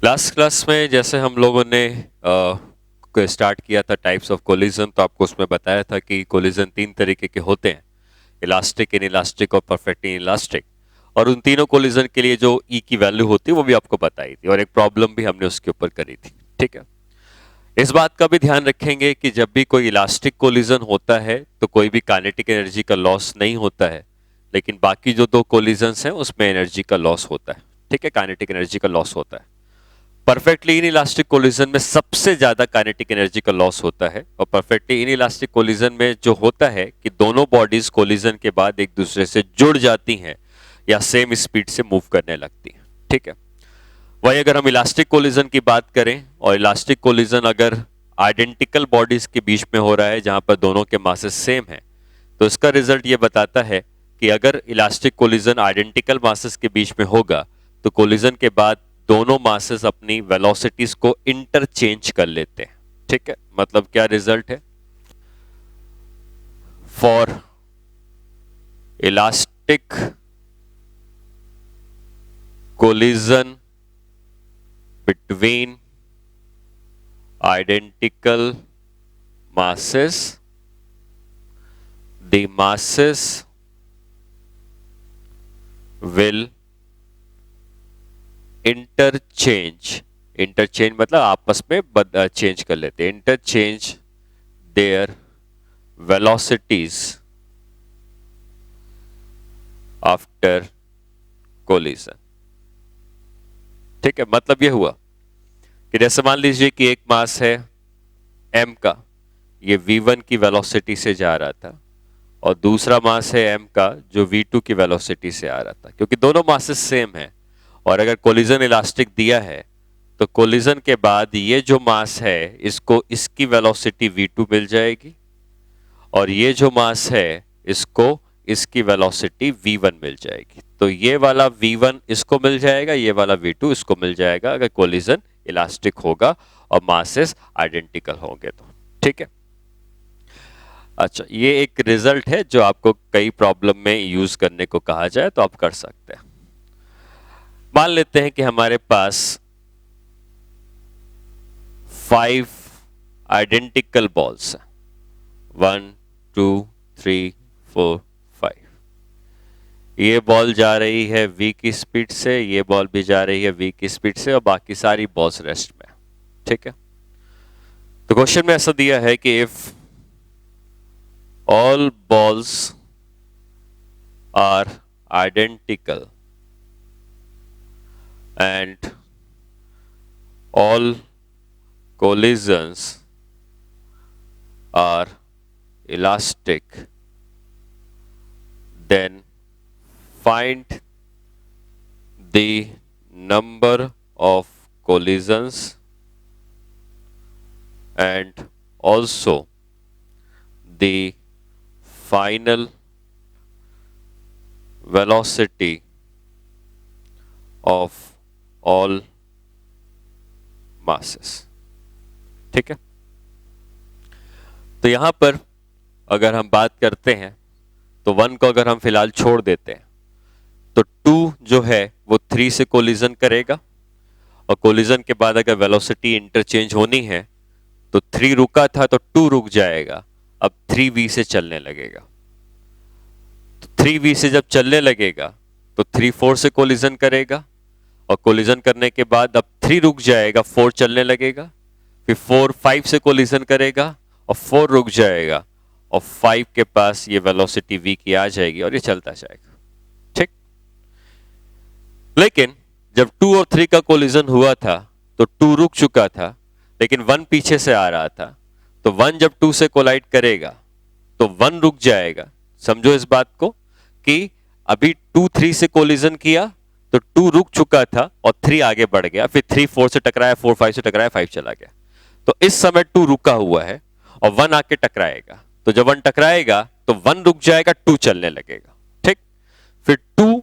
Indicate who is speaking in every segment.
Speaker 1: Last class में जैसे हम लोगों ने स्टार्ट किया था टाइप्स ऑफ कोलिजन, तो आपको उसमें बताया था कि कोलिजन तीन तरीके के होते हैं, इलास्टिक, इनइलास्टिक और परफेक्ट इनइलास्टिक। और उन तीनों कोलिजन के लिए जो ई की वैल्यू होती है वो भी आपको बताई थी, और एक प्रॉब्लम भी हमने उसके ऊपर करी थी। ठीक है, इस बात का भी ध्यान रखेंगे कि जब भी कोई इलास्टिक कोलिजन होता है तो कोई भी काइनेटिक एनर्जी का लॉस नहीं होता है, लेकिन बाकी जो दो कोलिजन्स हैं उसमें एनर्जी का लॉस होता है। ठीक है, काइनेटिक एनर्जी का लॉस होता है। परफेक्टली इनइलास्टिक कोलिजन में सबसे ज्यादा काइनेटिक एनर्जी का लॉस होता है, और परफेक्टली इनइलास्टिक कोलिजन में जो होता है कि दोनों बॉडीज कोलिजन के बाद एक दूसरे से जुड़ जाती हैं या सेम स्पीड से मूव करने लगती हैं। ठीक है, वही अगर हम इलास्टिक कोलिजन की बात करें, और इलास्टिक कोलिजन अगर आइडेंटिकल बॉडीज के बीच में हो रहा है जहां पर दोनों के मासेस सेम है, तो इसका रिजल्ट ये बताता है कि अगर इलास्टिक कोलिजन आइडेंटिकल मासेस के बीच में होगा तो कोलिजन के बाद दोनों मासेस अपनी वेलोसिटीज को इंटरचेंज कर लेते हैं। ठीक है, मतलब क्या रिजल्ट है? For elastic collision between identical masses, the masses will interchange मतलब आपस में चेंज कर लेते हैं, interchange their velocities after collision। ठीक है, मतलब ये हुआ कि जैसे मान लीजिए कि एक मास है m का, ये v1 की वेलोसिटी से जा रहा था, और दूसरा मास है m का जो v2 की वेलोसिटी से आ रहा था। क्योंकि दोनों मासेस सेम हैं, और अगर कोलिजन इलास्टिक दिया है तो कोलिजन के बाद ये जो मास है इसको इसकी वेलोसिटी v2 मिल जाएगी, और ये जो मास है इसको इसकी वेलोसिटी v1 मिल जाएगी। तो ये वाला v1 इसको मिल जाएगा, ये वाला v2 इसको मिल जाएगा, अगर कोलिजन इलास्टिक होगा और मासेस आइडेंटिकल होंगे तो। ठीक है, अच्छा, ये एक रिजल्ट है जो आपको कई प्रॉब्लम में यूज करने को कहा जाए तो आप कर सकते हैं। मान लेते हैं कि हमारे पास 5 आइडेंटिकल बॉल्स हैं, 1 2 3 4 5। ये बॉल जा रही है v की स्पीड से, ये बॉल भी जा रही है v की स्पीड से, और बाकी सारी बॉल्स रेस्ट में। ठीक है, तो क्वेश्चन में ऐसा दिया है कि if all balls are identical and all collisions are elastic, then find the number of collisions and also the final velocity of all masses। ठीक है, तो यहां पर अगर हम बात करते हैं तो 1 को अगर हम फिलहाल छोड़ देते हैं तो 2 जो है वो 3 से कोलिजन करेगा, और कोलिजन के बाद अगर वेलोसिटी इंटरचेंज होनी है तो 3 रुका था तो 2 रुक जाएगा, अब 3v से चलने लगेगा। तो 3v से जब चलने लगेगा तो 3 4 से कोलिजन करेगा, और कोलिजन करने के बाद अब 3 रुक जाएगा, 4 चलने लगेगा, फिर 4 5 से कोलिजन करेगा और 4 रुक जाएगा, और 5 के पास ये वेलोसिटी v की आ जाएगी और ये चलता जाएगा। ठीक, लेकिन जब 2 और 3 का कोलिजन हुआ था तो 2 रुक चुका था, लेकिन 1 पीछे से आ रहा था, तो 1 जब 2 से कोलाइड करेगा तो 1 रुक जाएगा। समझो इस बात को कि अभी 2 3 से कोलिजन किया तो 2 रुक चुका था और 3 आगे बढ़ गया, फिर 3 4 से टकराया, 4 5 से टकराया, 5 चला गया। तो इस समय 2 रुका हुआ है और 1 आके टकराएगा, तो जब 1 टकराएगा तो 1 रुक जाएगा, 2 चलने लगेगा। ठीक, फिर 2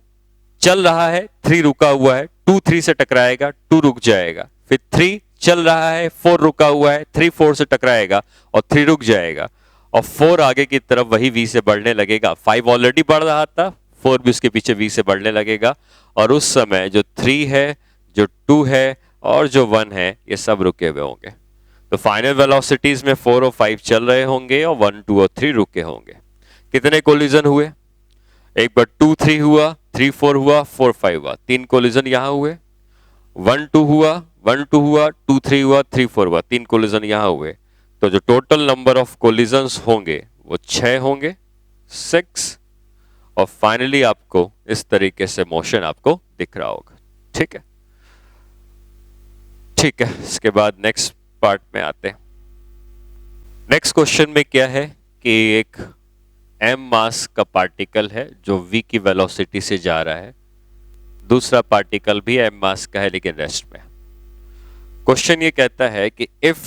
Speaker 1: चल रहा है, 3 रुका हुआ है, 2 3 से टकराएगा, 2 रुक जाएगा, फिर 3 चल रहा है, 4 रुका हुआ है, 3 4 से टकराएगा और 3 रुक जाएगा, और 4 आगे की तरफ वही v से बढ़ने लगेगा। 5 ऑलरेडी बढ़ रहा था, 4 भी उसके पीछे v से बढ़ने लगेगा, और उस समय जो 3 है, जो 2 है, और जो 1 है ये सब रुके हुए होंगे। तो फाइनल वेलोसिटीज में 4 और 5 चल रहे होंगे और 1, 2 और 3 रुके होंगे। कितने कोलिजन हुए? एक बार 2, 3 हुआ, 3, 4 हुआ, 4, 5 हुआ, 3 कोलिजन यहां हुए। 1, 2 हुआ, 1, 2 हुआ, 2, 3 हुआ, 3, 4 हुआ, 3 कोलिजन यहां हुए। तो जो टोटल नंबर ऑफ कोलिजन्स होंगे वो 6 होंगे, 6। और फाइनली आपको इस तरीके से मोशन आपको दिख रहा होगा। ठीक है, ठीक है। इसके बाद नेक्स्ट पार्ट में आते हैं। नेक्स्ट क्वेश्चन में क्या है कि एक m मास का पार्टिकल है जो v की वेलोसिटी से जा रहा है। दूसरा पार्टिकल भी m मास का है लेकिन रेस्ट में। क्वेश्चन ये कहता है कि if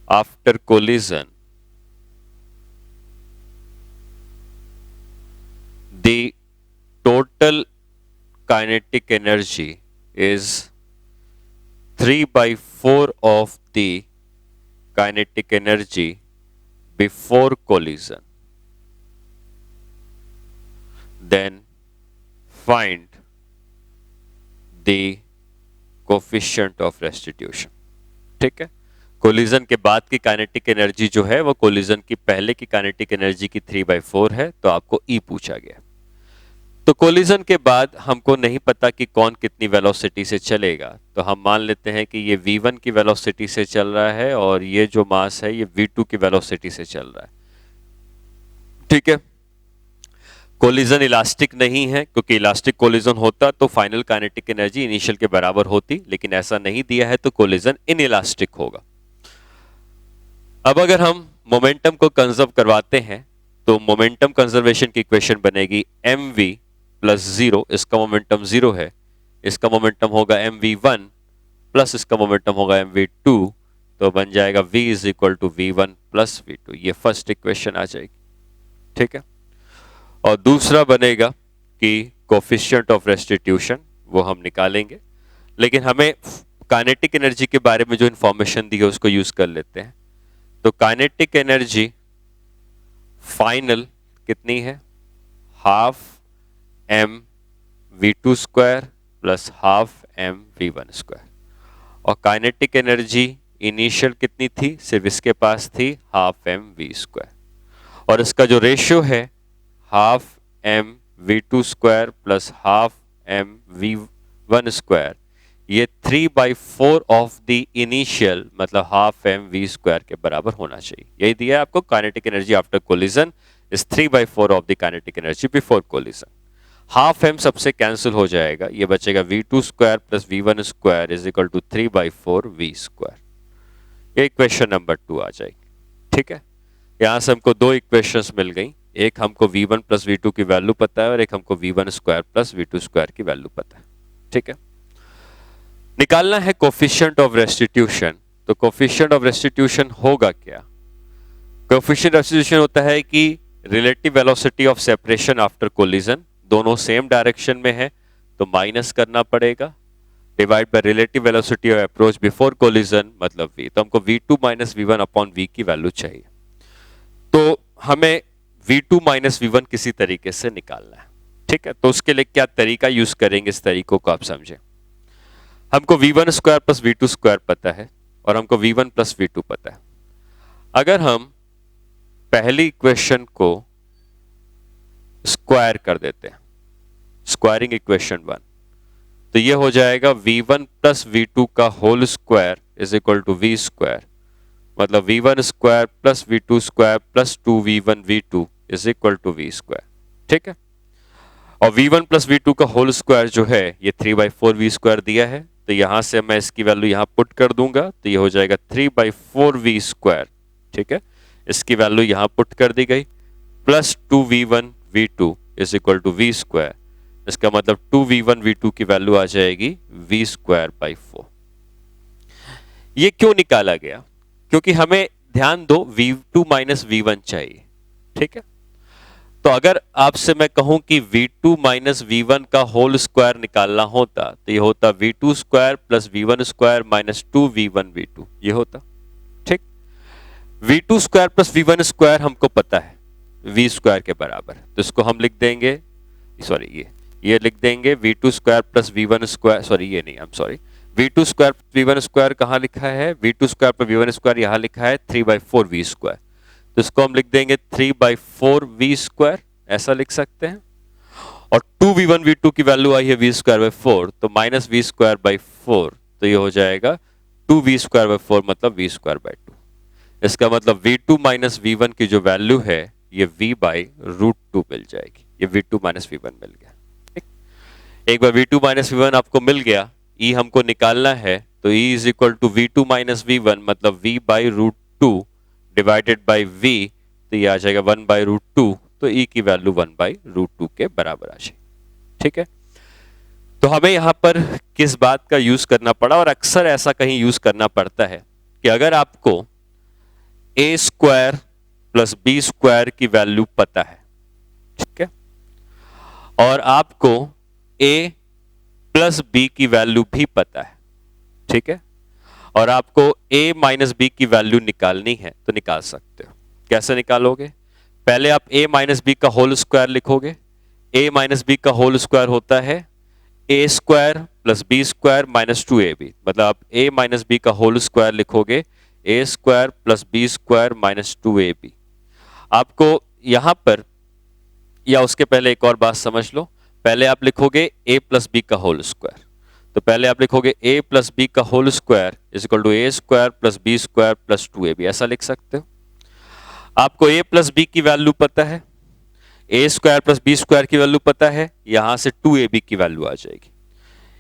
Speaker 1: after collision the total kinetic energy is 3/4 of the kinetic energy before collision, then find the coefficient of restitution। ठीक है, कोलिजन के बाद की काइनेटिक एनर्जी जो है वो कोलिजन की पहले की काइनेटिक एनर्जी की 3/4 है, तो आपको ई पूछा गया। तो कोलिजन के बाद हमको नहीं पता कि कौन कितनी वेलोसिटी से चलेगा, तो हम मान लेते हैं कि ये v1 की वेलोसिटी से चल रहा है और ये जो मास है ये v2 की वेलोसिटी से चल रहा है। ठीक है, कोलिजन इलास्टिक नहीं है, क्योंकि इलास्टिक कोलिजन होता तो फाइनल काइनेटिक एनर्जी इनिशियल के बराबर होती, लेकिन ऐसा नहीं दिया है तो कोलिजन इनइलास्टिक होगा। अब अगर हम मोमेंटम को कंजर्व करवाते हैं तो मोमेंटम कंजर्वेशन की इक्वेशन बनेगी mv प्लस 0, इसका मोमेंटम 0 है, इसका मोमेंटम होगा mv1 प्लस इसका मोमेंटम होगा mv2, तो बन जाएगा v is equal to v1 plus v2। ये फर्स्ट इक्वेशन आ जाएगी। ठीक है, और दूसरा बनेगा कि कोफिशिएंट ऑफ रेस्टिट्यूशन, वो हम निकालेंगे, लेकिन हमें काइनेटिक एनर्जी के बारे में जो इंफॉर्मेशन दी है उसको यूज कर लेते हैं। तो काइनेटिक एनर्जी फाइनल कितनी है? Half m v2 square plus half m v1 square. और काइनेटिक एनर्जी इनिशियल कितनी थी? सिर्फ इसके पास थी हाफ m v स्क्वायर। और इसका जो रेशियो है half m v2 square plus half m v1 square, ये 3/4 ऑफ द इनिशियल मतलब हाफ m v स्क्वायर के बराबर होना चाहिए। यही दिया है आपको। Kinetic energy after collision is 3/4 of the kinetic energy before collision. Half m सबसे कैंसिल हो जाएगा, ये बचेगा v2 square plus v1 square is equal to 3/4 v square. ये इक्वेशन नंबर 2 आ जाएगी। ठीक है, यहां से हमको दो इक्वेशंस मिल गई, एक हमको v1 प्लस v2 की वैल्यू पता है और एक हमको v1 square plus v2 square की वैल्यू पता है। ठीक है, निकालना है कोफिशिएंट ऑफ रेस्टिट्यूशन। तो कोफिशिएंट ऑफ रेस्टिट्यूशन होगा क्या? कोफिशिएंट रेस्टिट्यूशन होता है कि relative velocity of separation after collision, दोनों सेम डायरेक्शन में है तो माइनस करना पड़ेगा, divide by relative velocity of approach before collision मतलब v। तो हमको v2 minus v1 upon v की वैल्यू चाहिए, तो हमें v2 माइनस v1 किसी तरीके से निकालना है। ठीक है, तो उसके लिए क्या तरीका यूज करेंगे, इस तरीकों को आप समझें। हमको v1 square plus v2 square पता है और हमको v1 प्लस v2 पता है। अगर हम पहली इक्वेशन को स्क्वायर कर देते हैं, स्क्वायरिंग इक्वेशन 1, तो ये हो जाएगा v1 प्लस v2 का whole square is equal to v square, मतलब v1 square plus v2 square plus 2v1 v2 is equal to v square. ठीक है, और v1 प्लस v2 का होल स्क्वायर जो है ये 3/4 v स्क्वायर दिया है, तो यहां से मैं इसकी वैल्यू यहां पुट कर दूंगा, तो ये हो जाएगा 3/4 v स्क्वायर। ठीक है, इसकी वैल्यू यहां पुट कर दी गई, plus 2v1 v2 is equal to v square, इसका मतलब 2v1 v2 की वैल्यू आ जाएगी v स्क्वायर बाई 4। ये क्यों निकाला गया? क्योंकि हमें ध्यान दो v2 माइनस v1 चाहिए। ठीक है, तो अगर आपसे मैं कहूं कि v2 माइनस v1 का होल स्क्वायर निकालना होता तो ये होता v2 square plus v1 square minus 2v1 v2, ये होता। ठीक, v2 square plus v1 square हमको पता है v स्क्वायर के बराबर, तो इसको हम लिख देंगे, सॉरी ये लिख देंगे v2 square plus v1 square, sorry ये नहीं, I am sorry, v2 square v1 square कहाँ लिखा है, v2 square plus v1 square यहाँ लिखा है 3/4 v स्क्वायर, तो इसको हम लिख देंगे 3/4 v स्क्वायर, ऐसा लिख सकते हैं। और 2v1 v2 की वैल्यू आई है v स्क्वायर बाई 4, तो माइनस v स्क्वायर बाई 4, तो ये हो जाएगा 2v स्क्वायर बाई 4 मतलब v स्क्वायर बाई 2। इसका मतलब v2 माइनस v1 की जो वैल्यू है ये v बाई रूट 2 मिल जाएगी, ये v2 माइनस v1 मिल गया। ठीक, एक बार v2 माइनस v1 आपको मिल गया, e हमको निकालना है, तो e is equal to v2 minus v1 मतलब v by root 2 divided by v, तो ये आ जाएगा 1 बाई रूट 2, तो e की वैल्यू 1 बाई रूट 2 के बराबर आ जाएगी। ठीक है, तो हमें यहां पर किस बात का यूज करना पड़ा, और अक्सर ऐसा कहीं यूज करना पड़ता है कि अगर आपको ए स्क्वायर प्लस बी स्क्वायर की वैल्यू पता है, ठीक है, और आपको ए प्लस बी की वैल्यू भी पता है, ठीक है, और आपको a माइनस बी की वैल्यू निकालनी है, तो निकाल सकते हो। कैसे निकालोगे, पहले आप a माइनस बी का होल स्क्वायर लिखोगे, a माइनस बी का होल स्क्वायर होता है a square plus B square minus 2ab, मतलब आप a माइनस बी का होल स्क्वायर लिखोगे a square plus B square minus 2ab। आपको यहां पर, या उसके पहले एक और बात समझ लो, पहले आप लिखोगे a प्लस बी का होल स्क्वायर, तो पहले आप लिखोगे a प्लस बी का whole square is equal to A square plus B square plus 2ab, ऐसा लिख सकते हो। आपको a प्लस बी की वैल्यू पता है, A square plus B square की वैल्यू पता है, यहां से 2ab की वैल्यू आ जाएगी।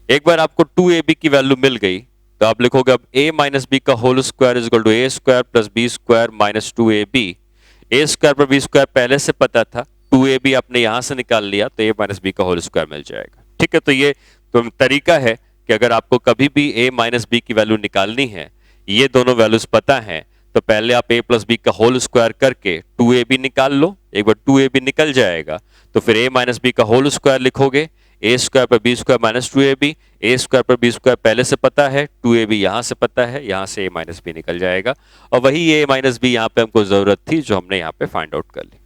Speaker 1: एक बार आपको 2ab की वैल्यू मिल गई, तो आप लिखोगे अब a माइनस बी का whole square is equal to A square plus B square minus 2ab। A square पर बी स्क्वायर पहले से पता था, 2ab आपने यहां से निकाल लिया, तो a माइनस बी का होल स्क्वायर मिल जाएगा। ठीक है, तो ये तो तरीका है कि अगर आपको कभी भी a माइनस बी की वैल्यू निकालनी है, ये दोनों वैल्यूज पता है, तो पहले आप a प्लस बी का होल स्क्वायर करके 2ab निकाल लो। एक बार 2ab निकल जाएगा तो फिर a माइनस बी का होल स्क्वायर लिखोगे, ए स्क्वायर पर B square minus 2ab, A square पर बी स्क्वायर पहले से पता है, 2ab यहां से पता है, यहां से a माइनस बी निकल जाएगा, और वही a माइनस बी यहां पे हमको जरूरत थी जो हमने यहां पे फाइंड आउट कर ली।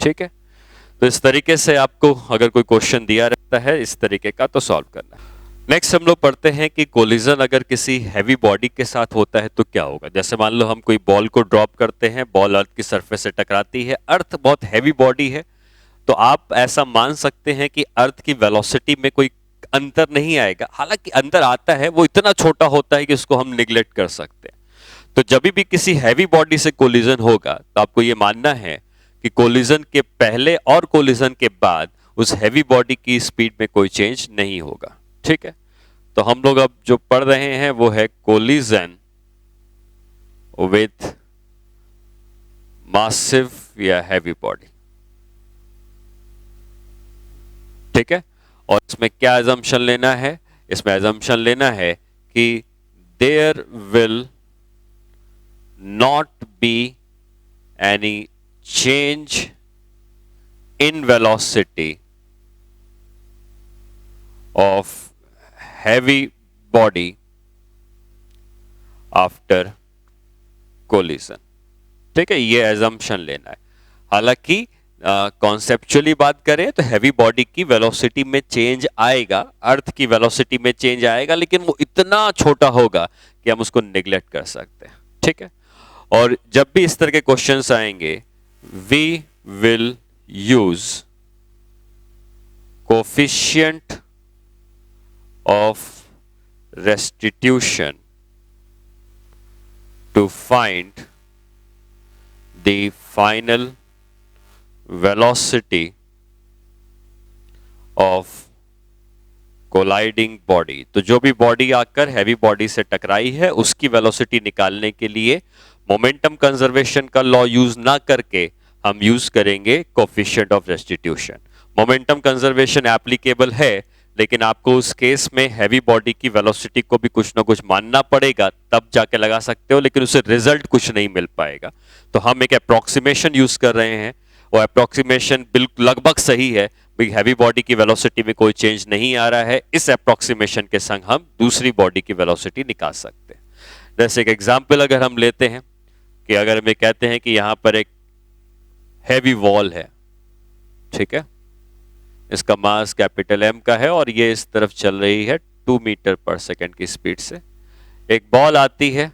Speaker 1: ठीक है, तो इस तरीके से आपको अगर कोई क्वेश्चन दिया रहता है इस तरीके का, तो सॉल्व करना है। नेक्स्ट हम लोग पढ़ते हैं कि कोलिजन अगर किसी हैवी बॉडी के साथ होता है तो क्या होगा। जैसे मान लो हम कोई बॉल को ड्रॉप करते हैं, बॉल अर्थ की सरफेस से टकराती है, अर्थ बहुत हैवी बॉडी है, तो आप ऐसा मान सकते हैं कि अर्थ की वेलोसिटी में कोई अंतर नहीं आएगा, हालांकि अंतर आता है, वो इतना छोटा होता है कि उसको हम निग्लेक्ट कर सकते हैं। तो जब भी किसी हैवी बॉडी से कोलिजन होगा तो आपको ये मानना है कि कोलिजन के पहले और कोलिजन के बाद उस हैवी बॉडी की स्पीड में कोई चेंज नहीं होगा। ठीक है, तो हम लोग अब जो पढ़ रहे हैं वो है कोलिजन विथ मासिव या हैवी बॉडी। ठीक है, और इसमें क्या एजम्पशन लेना है, इसमें एजम्पशन लेना है कि there will not be any change in velocity of heavy body after collision. ठीक है, ये एजम्पशन लेना है। हालांकि कॉन्सेप्चुअली बात करें तो हैवी बॉडी की वेलोसिटी में चेंज आएगा, अर्थ की वेलोसिटी में चेंज आएगा, लेकिन वो इतना छोटा होगा कि हम उसको नेग्लेक्ट कर सकते हैं। ठीक है, और जब भी इस तरह के क्वेश्चंस आएंगे, we will use coefficient of restitution to find the final velocity of colliding body। तो जो भी बॉडी आकर हैवी बॉडी से टकराई है उसकी वेलोसिटी निकालने के लिए मोमेंटम कंजर्वेशन का लॉ यूज ना करके हम यूज करेंगे coefficient of restitution. Momentum conservation applicable है, लेकिन आपको उस केस में हैवी बॉडी की वेलोसिटी को भी कुछ ना कुछ मानना पड़ेगा, तब जाके लगा सकते हो, लेकिन उससे रिजल्ट कुछ नहीं मिल पाएगा। तो हम एक अप्रोक्सीमेशन यूज कर रहे हैं, वो अप्रोक्सीमेशन बिल्कुल लगभग सही है, भाई हैवी बॉडी की वेलोसिटी में कोई चेंज नहीं आ रहा है, इस अप्रोक्सीमेशन के संग हम दूसरी बॉडी की वेलोसिटी निकाल सकते हैं। जैसे एक एग्जाम्पल अगर हम लेते हैं कि अगर हमें कहते हैं कि यहां पर एक हैवी वॉल है, ठीक है, इसका मास कैपिटल M का है और ये इस तरफ चल रही है 2 मीटर पर सेकंड की स्पीड से। एक बॉल आती है,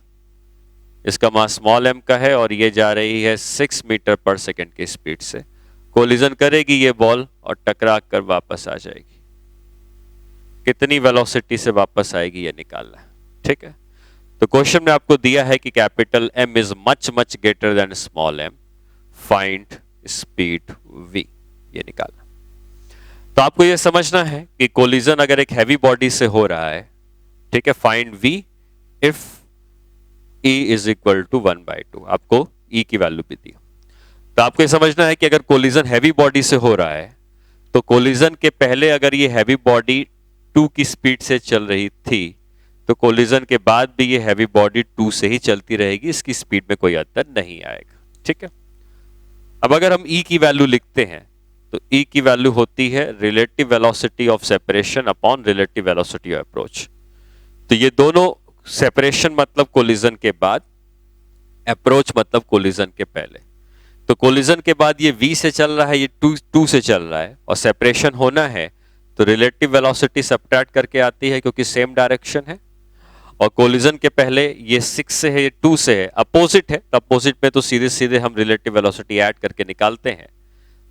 Speaker 1: इसका मास स्मॉल m का है और ये जा रही है 6 मीटर पर सेकंड की स्पीड से। कोलिजन करेगी ये बॉल और टकरा कर वापस आ जाएगी। कितनी वेलोसिटी से वापस आएगी ये निकालना है, ठीक है। तो क्वेश्चन में आपको दिया है कि capital M is much much greater than small m, find speed v, ये निकालना। तो आपको ये समझना है कि कोलिजन अगर एक हैवी बॉडी से हो रहा है, ठीक है, find v if E is equal to 1/2। आपको E की वैल्यू भी दी। तो आपको ये समझना है कि अगर कोलिजन हैवी बॉडी से हो रहा है तो कोलिजन के पहले अगर ये हैवी बॉडी 2 की स्पीड से चल रही थी तो कोलिजन के बाद भी ये हैवी बॉडी 2 से ही चलती रहेगी, इसकी स्पीड में कोई अंतर नहीं आएगा, ठीक है। अब अगर हम E की वैल्यू लिखते हैं तो E की वैल्यू होती है relative velocity of separation upon relative velocity of approach. तो ये दोनों, सेपरेशन मतलब कोलिजन के बाद, अप्रोच मतलब कोलिजन के पहले। तो कोलिजन के बाद ये v से चल रहा है, ये 2 से चल रहा है और सेपरेशन होना है तो रिलेटिव वेलोसिटी सब्ट्रैक्ट करके आती है क्योंकि सेम डायरेक्शन है। और कोलिजन के पहले ये 6 से है, ये 2 से है, अपोजिट है, तो अपोजिट में तो सीधे सीधे हम रिलेटिव वेलोसिटी ऐड करके निकालते हैं।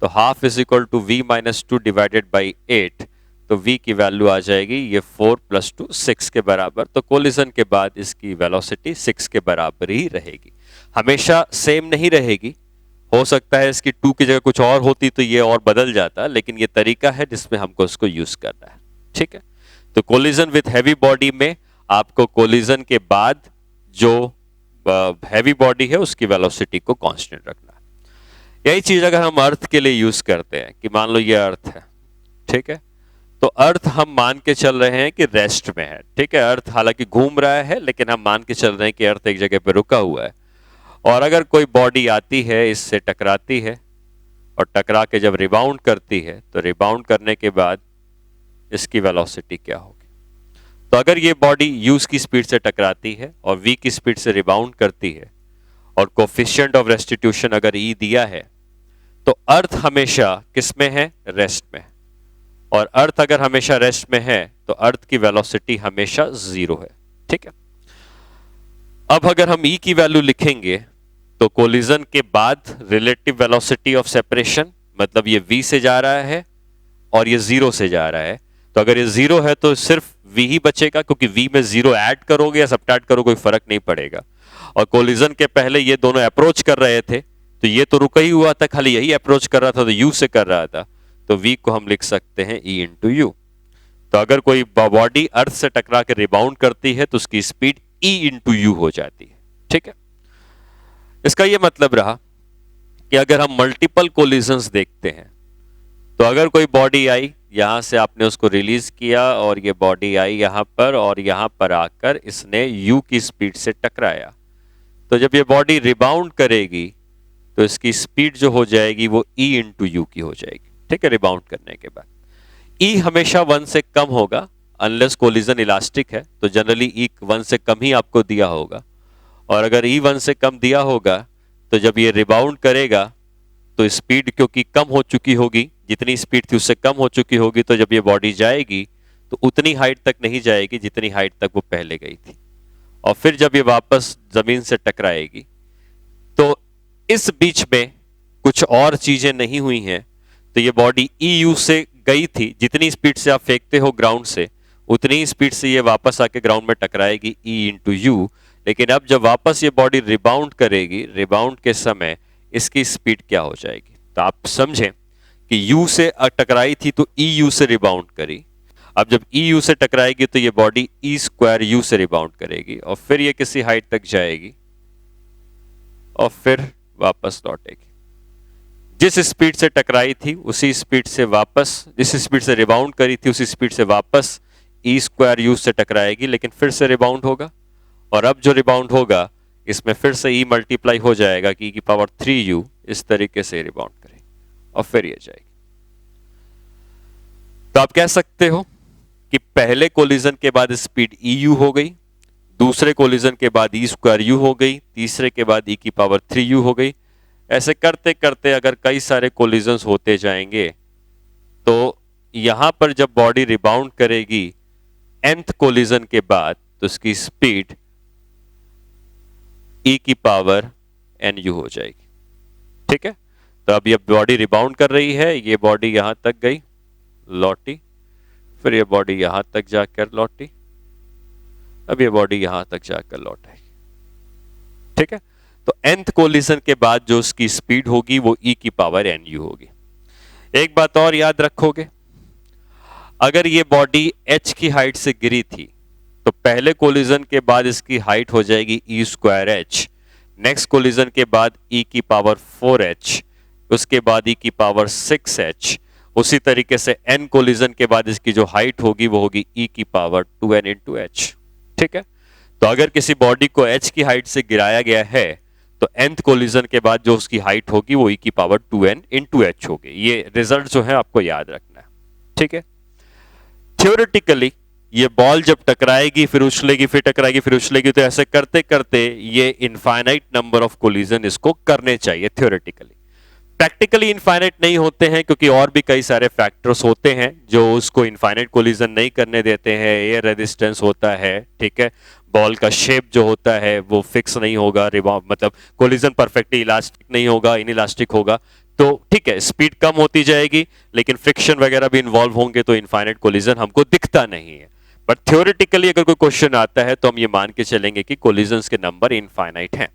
Speaker 1: तो half is equal to v minus 2 divided by 8। तो v की वैल्यू आ जाएगी ये 4 + 2 6 के बराबर। तो कोलिजन के बाद इसकी वेलोसिटी 6 के बराबर ही रहेगी, हमेशा सेम नहीं रहेगी। हो सकता है इसकी 2 की जगह कुछ और होती तो ये और बदल जाता, लेकिन ये तरीका है जिसमें हमको इसको यूज करना है, ठीक है। तो कोलिजन विथ हैवी बॉडी में आपको कोलिजन के बाद जो हैवी बॉडी है उसकी वेलोसिटी को कांस्टेंट रखना है। यही चीज अगर हम अर्थ के लिए यूज करते हैं कि मान लो ये अर्थ है, ठीक है, तो अर्थ हम मान के चल रहे हैं कि रेस्ट में है, ठीक है। अर्थ हालांकि घूम रहा है लेकिन हम मान के चल रहे हैं कि अर्थ एक जगह पे रुका हुआ है। और अगर कोई बॉडी आती है, इससे टकराती है और टकरा के जब रिबाउंड करती है तो रिबाउंड करने के बाद इसकी वेलोसिटी क्या होगी। तो अगर ये बॉडी u की स्पीड से टकराती है और v की स्पीड से रिबाउंड करती है और कोफिशिएंट ऑफ रेस्टिट्यूशन अगर E दिया है तो अर्थ हमेशा किस में है, रेस्ट में। और अर्थ अगर हमेशा रेस्ट में है तो अर्थ की वेलोसिटी हमेशा 0 है, ठीक है। अब अगर हम E की वैल्यू लिखेंगे तो कोलिजन के बाद रिलेटिव वेलोसिटी ऑफ सेपरेशन, मतलब ये v से जा रहा है और ये 0 से जा रहा है। तो अगर ये 0 है तो सिर्फ v ही बचेगा, क्योंकि v में 0 ऐड करोगे या सब्ट्रैक्ट करोगे कोई फर्क नहीं पड़ेगा। और कोलिजन के पहले ये दोनों अप्रोच कर रहे थे तो ये तो रुका ही हुआ था, खाली यही अप्रोच कर रहा था तो u से कर रहा था, तो v को हम लिख सकते हैं E इंटू यू। तो अगर कोई बॉडी अर्थ से टकरा के रिबाउंड करती है तो उसकी स्पीड E इंटू यू हो जाती है, ठीक है। इसका यह मतलब रहा कि अगर हम मल्टीपल कोलिजन्स देखते हैं तो अगर कोई बॉडी आई, यहां से आपने उसको रिलीज किया और ये बॉडी आई यहां पर और यहां पर आकर इसने u की स्पीड से टकराया, तो जब ये बॉडी रिबाउंड करेगी तो इसकी स्पीड जो हो जाएगी वो E इंटू यू की हो जाएगी, ठीक है, रिबाउंड करने के बाद। E हमेशा 1 से कम होगा अनलेस कोलिजन इलास्टिक है, तो जनरली E 1 से कम ही आपको दिया होगा। और अगर E 1 से कम दिया होगा तो जब ये रिबाउंड करेगा तो स्पीड क्योंकि कम हो चुकी होगी, जितनी स्पीड थी उससे कम हो चुकी होगी, तो जब ये बॉडी जाएगी तो उतनी हाइट तक नहीं जाएगी जितनी हाइट तक वो पहले गई थी। और फिर जब ये वापस जमीन से टकराएगी तो इस बीच में कुछ और चीजें नहीं हुई हैं, तो ये बॉडी EU से गई थी, जितनी स्पीड से आप फेंकते हो ग्राउंड से उतनी ही स्पीड से ये वापस आके ग्राउंड में टकराएगी E इंटू यू। लेकिन अब जब वापस ये बॉडी रिबाउंड करेगी, रिबाउंड के समय इसकी स्पीड क्या हो जाएगी। तो आप समझें कि U से टकराई थी तो EU से रिबाउंड करी, अब जब EU से टकराएगी तो ये बॉडी E² U से रिबाउंड करेगी और फिर ये किसी हाइट तक जाएगी और फिर वापस लौटेगी। जिस स्पीड से टकराई थी उसी स्पीड से वापस, जिस स्पीड से रिबाउंड करी थी उसी स्पीड से वापस E² U से टकराएगी, लेकिन फिर से रिबाउंड होगा। और अब जो रिबाउंड होगा इसमें फिर से E मल्टीप्लाई हो जाएगा कि E⁻3U इस तरीके से रिबाउंड करेगी और फिर ये जाएगी। तो आप कह सकते हो कि पहले कोलिजन के बाद स्पीड EU हो गई, दूसरे कोलिजन के बाद E² U हो गई, तीसरे के बाद E⁻3U हो गई। ऐसे करते करते अगर कई सारे कोलिजन्स होते जाएंगे तो यहां पर जब बॉडी रिबाउंड करेगी nth कोलिजन के बाद, तो उसकी स्पीड e की पावर nu हो जाएगी। ठीक है, तो अब ये बॉडी रिबाउंड कर रही है, ये बॉडी यहां तक गई, लौटी, फिर ये बॉडी यहां तक जाकर लौटी, अब ये बॉडी यहां तक जाकर लौट आएगी। ठीक है, तो nth कोलिजन के बाद जो उसकी स्पीड होगी वो e की पावर nu होगी। एक बात और याद रखोगे, अगर ये बॉडी h की हाइट से गिरी थी तो पहले कोलिजन के बाद इसकी हाइट हो जाएगी e square h, next collision के बाद e की पावर 4h, उसके बाद e की पावर 6h, उसी तरीके से n कोलिजन के बाद इसकी जो हाइट होगी वो होगी e की पावर 2n इंटू h। ठीक है, तो अगर किसी बॉडी को h की हाइट से गिराया गया है तो nth कोलिजन के बाद जो उसकी हाइट होगी वो e की पावर 2n इंटू h होगी। ये रिजल्ट जो है आपको याद रखना है। ठीक है, थ्योरेटिकली ये बॉल जब टकराएगी फिर उछलेगी, फिर टकराएगी, फिर उछलेगी, तो ऐसे करते करते ये इनफाइनाइट नंबर ऑफ कोलिजन इसको करने चाहिए थ्योरेटिकली। प्रैक्टिकली इनफाइनाइट नहीं होते हैं क्योंकि और भी कई सारे फैक्टर्स होते हैं जो उसको इनफाइनाइट कोलिजन नहीं करने देते हैं। एयर रेजिस्टेंस होता है, ठीक है, बॉल का शेप जो होता है वो फिक्स नहीं होगा, मतलब कोलिजन परफेक्टली इलास्टिक नहीं होगा, इनइलास्टिक होगा, तो ठीक है स्पीड कम होती जाएगी लेकिन फ्रिक्शन वगैरह भी इन्वॉल्व होंगे तो इनफाइनाइट कोलिजन हमको दिखता नहीं है। बट थ्योरेटिकली अगर कोई क्वेश्चन आता है तो हम ये मान के चलेंगे कि कोलिजन्स के नंबर इनफाइनाइट हैं।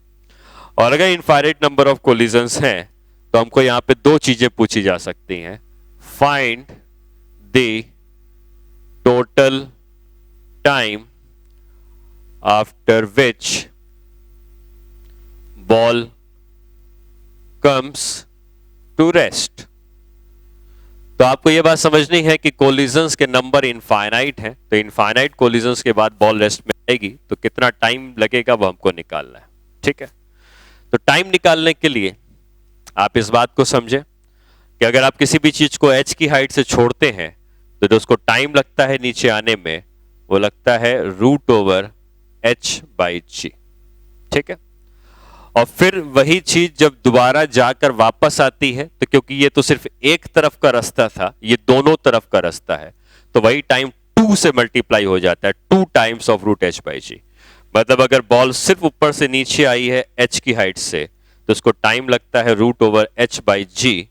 Speaker 1: और अगर इनफाइनाइट नंबर ऑफ कोलिजन्स हैं तो हमको यहां पे दो चीजें पूछी जा सकती हैं। Find the total time after which ball comes to rest. तो आपको यह बात समझनी है कि कोलिजन्स के नंबर इनफाइनाइट हैं, तो इनफाइनाइट कोलिजन्स के बाद बॉल रेस्ट में आएगी तो कितना टाइम लगेगा वो हमको निकालना है। ठीक है, तो टाइम निकालने के लिए आप इस बात को समझें कि अगर आप किसी भी चीज को h की हाइट से छोड़ते हैं तो जो उसको टाइम लगता है नीचे आने में वो लगता है √h/g। ठीक है, और फिर वही चीज जब दोबारा जाकर वापस आती है तो क्योंकि ये तो सिर्फ एक तरफ का रास्ता था, ये दोनों तरफ का रास्ता है, तो वही टाइम 2 से मल्टीप्लाई हो जाता है, 2 टाइम्स ऑफ √h/g। मतलब अगर बॉल सिर्फ ऊपर से नीचे आई है h की हाइट से तो उसको टाइम लगता है √h/g,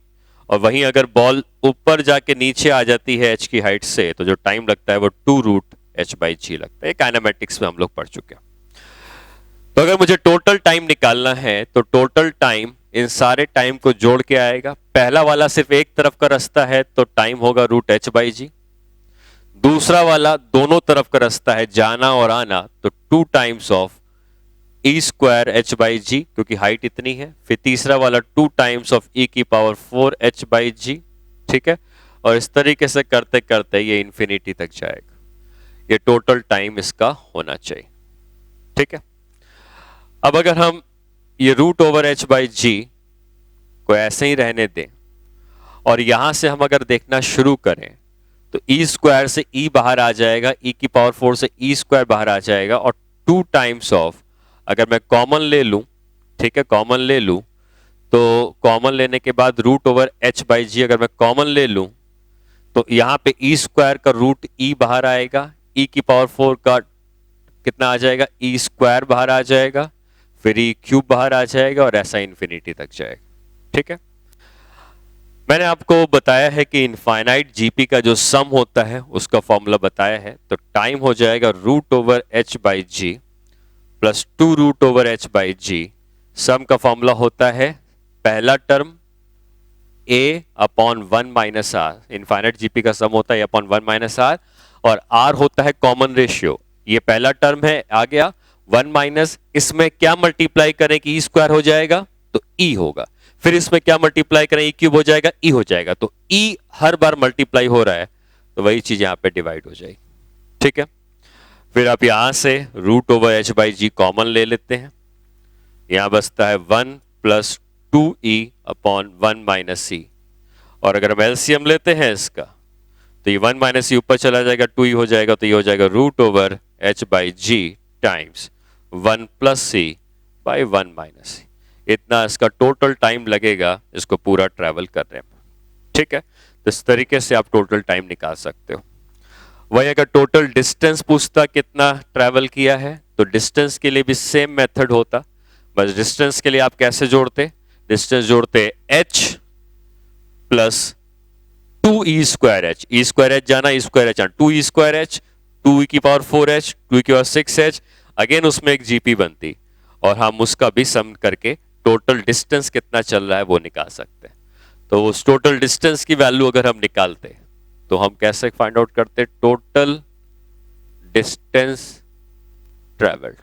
Speaker 1: और वहीं अगर बॉल ऊपर जाके नीचे आ जाती है h की हाइट से तो जो टाइम लगता है वो 2√h/g लगता है। काइनेमेटिक्स में हम लोग पढ़ चुके हैं। तो अगर मुझे टोटल टाइम निकालना है तो टोटल टाइम इन सारे टाइम को जोड़ के आएगा। पहला वाला सिर्फ एक तरफ का रास्ता है तो टाइम होगा √h/g, दूसरा वाला दोनों तरफ का रास्ता है जाना और आना तो 2 टाइम्स ऑफ e²h/g क्योंकि हाइट इतनी है, फिर तीसरा वाला 2 टाइम्स ऑफ e की पावर 4h/g। ठीक है, और इस तरीके से करते करते ये इंफिनिटी तक जाएगा। ये टोटल टाइम इसका होना चाहिए। ठीक है, अब अगर हम ये √h/g को ऐसे ही रहने दें और यहां से हम अगर देखना शुरू करें तो e² से e बाहर आ जाएगा, e की पावर 4 से e² बाहर आ जाएगा, और 2 टाइम्स ऑफ अगर मैं कॉमन ले लूं, ठीक है, कॉमन ले लूं तो कॉमन लेने के बाद √h/g अगर मैं कॉमन ले लूं तो यहां पे e² का रूट e बाहर आएगा, e की पावर 4 का कितना आ जाएगा, e² बाहर आ जाएगा, फिर e³ बाहर आ जाएगा और ऐसा इंफिनिटी तक जाएगा। ठीक है, मैंने आपको बताया है कि इनफाइनाइट जीपी का जो सम होता है उसका फॉर्मूला बताया है, तो टाइम हो जाएगा √h/g प्लस 2√h/g। सम का फॉर्मूला होता है पहला term a/1 - r, infinite GP का सम होता है a/1 - r, और r होता है कॉमन रेशियो। ये पहला टर्म है, आ गया 1 - इसमें क्या मल्टीप्लाई करें कि e² हो जाएगा तो e होगा, फिर इसमें क्या मल्टीप्लाई करें e³ हो जाएगा, e हो जाएगा, तो e हर बार मल्टीप्लाई हो रहा है तो वही चीज यहां पे डिवाइड हो जाएगी। ठीक है, फिर आप यहां से √h/g कॉमन ले लेते हैं, यहां बचता है 1 + 2e/1 - e, और अगर हम एलसीएम लेते हैं इसका तो ये 1 - e ऊपर चला जाएगा, 2e हो जाएगा, तो ये हो जाएगा √h/g टाइम्स 1 + c/1 - e। इतना इसका टोटल टाइम लगेगा इसको पूरा ट्रैवल करने में। ठीक है, तो इस तरीके से आप टोटल टाइम निकाल सकते हो। वही अगर टोटल डिस्टेंस पूछता कितना ट्रैवल किया है, तो डिस्टेंस के लिए भी सेम मेथड होता, बस डिस्टेंस के लिए आप कैसे जोड़ते, डिस्टेंस जोड़ते h प्लस 2e²h, e²h जाना, e²h आना, 2e²h, 2e⁴h, 2e⁴6h, अगेन उसमें एक जीपी बनती और हम उसका भी सम करके टोटल डिस्टेंस कितना चल रहा है वो निकाल सकते हैं। तो उस टोटल डिस्टेंस की वैल्यू अगर हम निकालते तो हम कैसे फाइंड आउट करते, टोटल डिस्टेंस ट्रेवल्ड।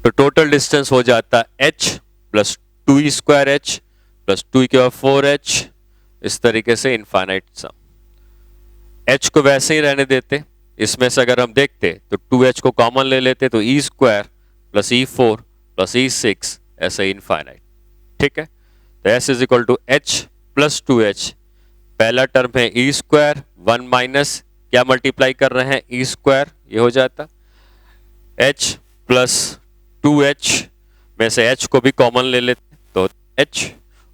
Speaker 1: तो टोटल डिस्टेंस हो जाता h plus 2e²h plus 2e⁴h, इस तरीके से इनफाइनाइट सम। h को वैसे ही रहने देते, इसमें से अगर हम देखते तो 2h को कॉमन ले लेते तो e² plus e⁴ plus e⁶, ऐसे इनफाइनाइट। ठीक है, तो s is equal to h plus 2h, पहला टर्म है e², 1 माइनस क्या मल्टीप्लाई कर रहे हैं, e², ये हो जाता h प्लस 2h में से h को भी कॉमन ले लेते तो h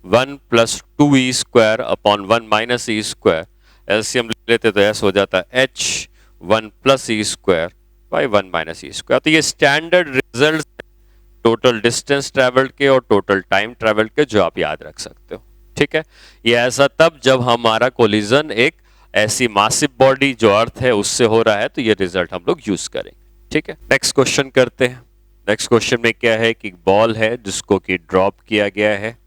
Speaker 1: 1 plus 2e² upon 1 minus e², LCM ले लेते तो s हो जाता h 1 plus e² by 1 minus e²। तो ये standard result total distance travelled के और टोटल टाइम ट्रेवल्ड के, जो आप याद रख सकते हो। ठीक है, ये ऐसा तब जब हमारा कोलिजन एक ऐसी मासिव बॉडी जो अर्थ है उससे हो रहा है, तो ये रिजल्ट हम लोग यूज करेंगे। ठीक है, नेक्स्ट क्वेश्चन करते हैं। नेक्स्ट क्वेश्चन में क्या है कि बॉल है जिसको कि ड्रॉप किया गया है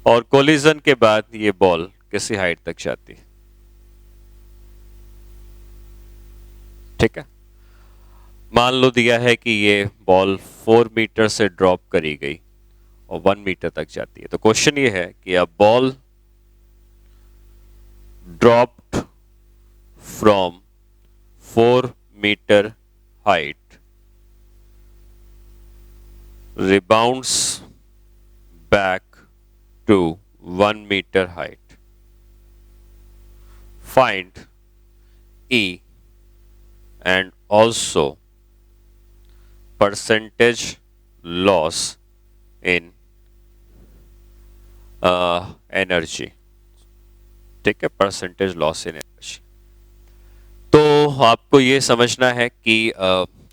Speaker 1: और कोलिजन के बाद ये बॉल किसी हाइट तक जाती है। ठीक है, मान लो दिया है कि ये बॉल 4 मीटर से ड्रॉप करी गई और 1 मीटर तक जाती है। तो क्वेश्चन ये है कि a ball dropped from 4 metre height rebounds back to 1 meter height. Find E and also percentage loss in energy. ठीक है, परसेंटेज लॉस इन एनर्जी। तो आपको ये समझना है कि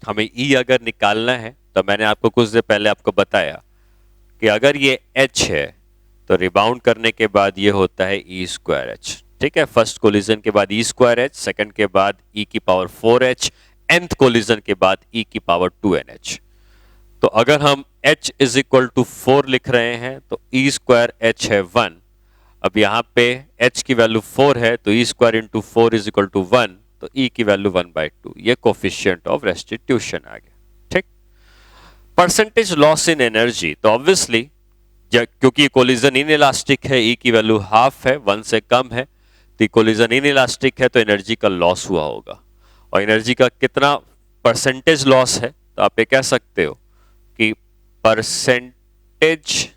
Speaker 1: हमें E अगर निकालना है, तो मैंने आपको कुछ देर पहले आपको बताया कि अगर ये h है तो रिबाउंड करने के बाद ये होता है e²h। ठीक है, फर्स्ट कोलिजन के बाद e²h, सेकंड के बाद e⁴h, nth कोलिजन के बाद e⁴2nh। तो अगर हम h इज इक्वल टू 4 लिख रहे हैं तो e²h है 1। अब यहाँ पे h की वैल्यू 4 है तो e² into 4 is equal to 1, तो e की वैल्यू 1/2, ये कोफिशिएंट ऑफ रेस्टिट्यूशन आ गया। ठीक, परसेंटेज लॉस इन एनर्जी, तो ऑब्वियसली क्योंकि कोलिजन इन इलास्टिक है, e की वैल्यू हाफ है, 1 से कम है, तो कोलिजन इन इलास्टिक है तो एनर्जी का लॉस हुआ होगा। और एनर्जी का कितना परसेंटेज लॉस है, तो आप ये कह सकते हो कि परसेंटेज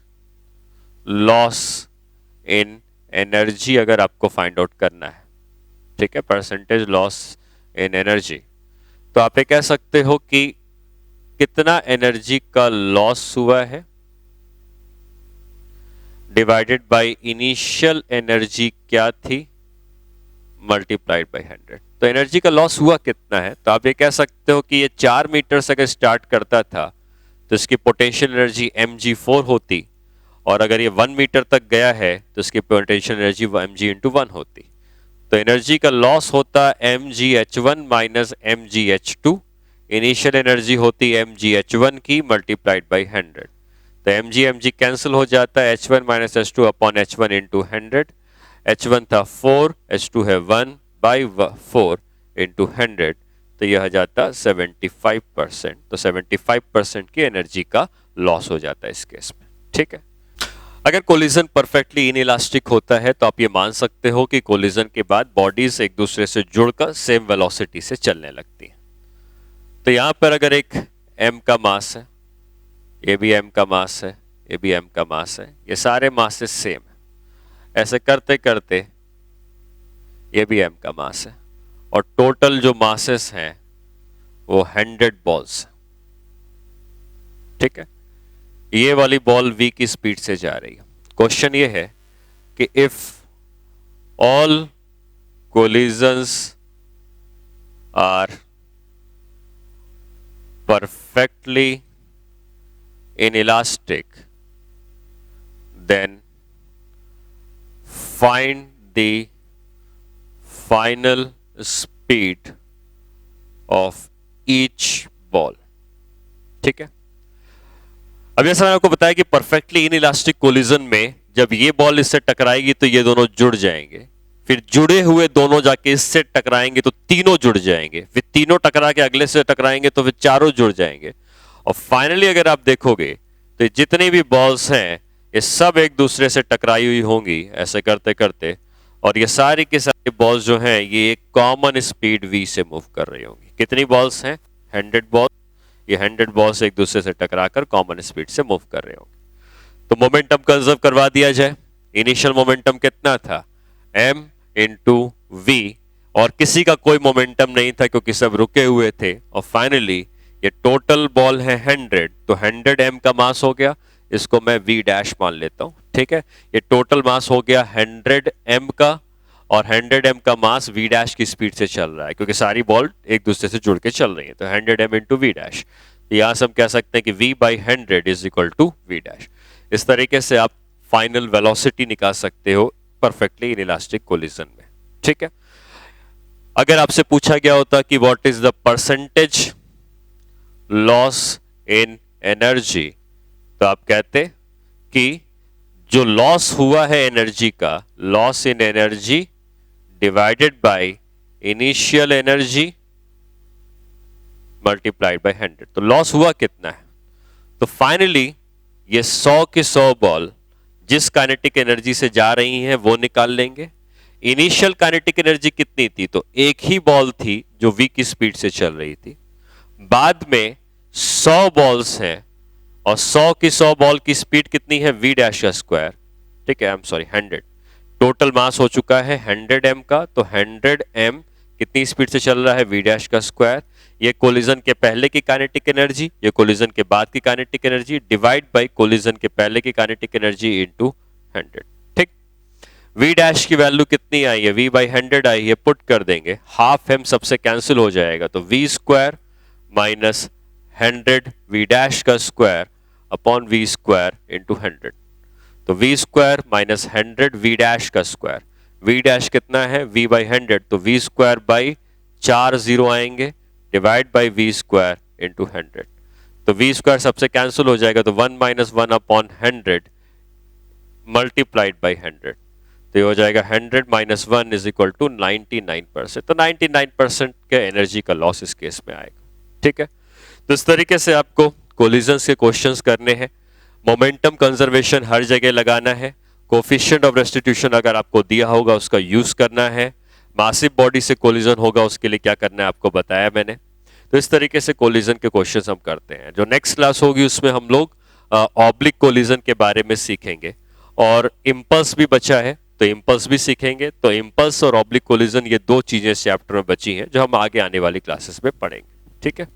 Speaker 1: लॉस इन एनर्जी अगर आपको फाइंड आउट करना है, ठीक है, परसेंटेज लॉस इन एनर्जी, तो आप ये कह सकते हो कि कितना एनर्जी का लॉस हुआ है डिवाइडेड बाय इनिशियल एनर्जी क्या थी मल्टीप्लाइड बाय 100। तो एनर्जी का लॉस हुआ कितना है, तो आप ये कह सकते हो कि ये 4 मीटर से अगर स्टार्ट करता था तो इसकी पोटेंशियल एनर्जी mg4 होती, और अगर ये 1 मीटर तक गया है तो इसकी पोटेंशियल एनर्जी mg/1 होती। तो एनर्जी का लॉस होता mgh1 minus mgh2, initial energy होती mgh1 की मल्टीप्लाइड बाई 100। तो mg कैंसिल हो जाता है, h1 minus h2 upon h1 into 100। h1 था 4, h2 है 1 बाई 4 इंटू 100, तो यह हो जाता 75%। तो 75% की एनर्जी का लॉस हो जाता है इस केस में। ठीक है, अगर कोलिजन परफेक्टली इनइलास्टिक होता है तो आप ये मान सकते हो कि कोलिजन के बाद बॉडीज एक दूसरे से जुड़कर सेम वेलोसिटी से चलने लगती हैं। तो यहां पर अगर एक m का मास है, ये भी m का मास है, ये भी m का मास है, ये सारे मासेस सेम है, ऐसे करते करते ये भी m का मास है, और टोटल जो मासेस हैं वो 100 बॉल्स। ठीक है, ये वाली बॉल v की स्पीड से जा रही है। क्वेश्चन ये है कि if all collisions are perfectly inelastic, then find the final speed of each ball। ठीक है, अब जैसा मैंने आपको बताया कि परफेक्टली इनइलास्टिक कोलिजन में जब ये बॉल इससे टकराएगी तो ये दोनों जुड़ जाएंगे, फिर जुड़े हुए दोनों जाके इससे टकराएंगे तो तीनों जुड़ जाएंगे, फिर तीनों टकरा के अगले से टकराएंगे तो फिर चारों जुड़ जाएंगे, और फाइनली अगर आप देखोगे तो जितनी भी बॉल्स हैं ये सब एक दूसरे से टकराई हुई होंगी ऐसे करते करते, और ये सारी की सारी बॉल्स जो हैं ये एक कॉमन स्पीड v से मूव कर रही होंगी। कितनी बॉल्स हैं? 100 बॉल। ये 100 बॉल्स एक दूसरे से टकराकर कॉमन स्पीड से मूव कर रहे होंगे। तो मोमेंटम कंजर्व करवा दिया जाए। इनिशियल मोमेंटम कितना था? m इंटू वी, और किसी का कोई मोमेंटम नहीं था क्योंकि सब रुके हुए थे, और फाइनली ये टोटल बॉल है 100, तो 100 m का मास हो गया, इसको मैं v डैश मान लेता हूं। ठीक है, ये टोटल मास हो गया 100 m का, और 100 m का मास v डैश की स्पीड से चल रहा है क्योंकि सारी बॉल एक दूसरे से जुड़ के चल रही है, तो 100 m इंटू वी डैश। यहां से हम कह सकते हैं कि v by 100 is equal to v dash. इस तरीके से आप फाइनल वेलोसिटी निकाल सकते हो परफेक्टली इनइलास्टिक कोलिजन में। ठीक है, अगर आपसे पूछा गया होता कि what is the percentage loss in energy, तो आप कहते कि जो लॉस हुआ है एनर्जी का, loss in energy divided by initial energy multiplied by 100। तो लॉस हुआ कितना है? तो फाइनली ये 100 की 100 बॉल जिस काइनेटिक एनर्जी से जा रही हैं वो निकाल लेंगे। इनिशियल काइनेटिक एनर्जी कितनी थी? तो एक ही बॉल थी जो v की स्पीड से चल रही थी। बाद में 100 बॉल्स हैं और 100 की 100 बॉल की स्पीड कितनी है? v डैश का स्क्वायर। ठीक है, 100। टोटल मास हो चुका है 100 m का, तो 100 m कितनी स्पीड से चल रहा है? v डैश का स्क्वायर। ये कोलिजन के पहले की काइनेटिक एनर्जी, ये कोलिजन के बाद की kinetic energy, divide by collision के पहले की काइनेटिक एनर्जी इनटू 100। ठीक, v डैश की वैल्यू कितनी आई है? v बाई 100 आई है, पुट कर देंगे, हाफ m सबसे कैंसिल हो जाएगा, तो v square minus 100 v dash का square upon v square into 100। तो v square minus 100 v dash का स्क्वायर, v डैश कितना है? v बाई 100, तो v स्क्वायर बाई 4 जीरो आएंगे, divide by v square into 100। तो v स्क्वायर सबसे cancel हो जाएगा, तो 1 माइनस 1 अपॉन 100 मल्टीप्लाइड बाई 100, तो ये हो जाएगा 100 माइनस 1 इज इक्वल टू 99%। तो 99% के एनर्जी का लॉस इस केस में आएगा। ठीक है, तो इस तरीके से आपको कोलिजन्स के क्वेश्चंस करने हैं। मोमेंटम कंजर्वेशन हर जगह लगाना है। कोफिशिएंट ऑफ रेस्टिट्यूशन अगर आपको दिया होगा उसका यूज करना है। मासिव बॉडी से कोलिजन होगा उसके लिए क्या करना है आपको बताया मैंने। तो इस तरीके से कोलिजन के क्वेश्चंस हम करते हैं। जो नेक्स्ट क्लास होगी उसमें हम लोग ऑब्लिक कोलिजन के बारे में सीखेंगे, और इम्पल्स भी बचा है तो इम्पल्स भी सीखेंगे। तो इम्पल्स और ऑब्लिक कोलिजन ये दो चीजें इस चैप्टर में बची हैं जो हम आगे आने वाली क्लासेस में पढ़ेंगे। ठीक है।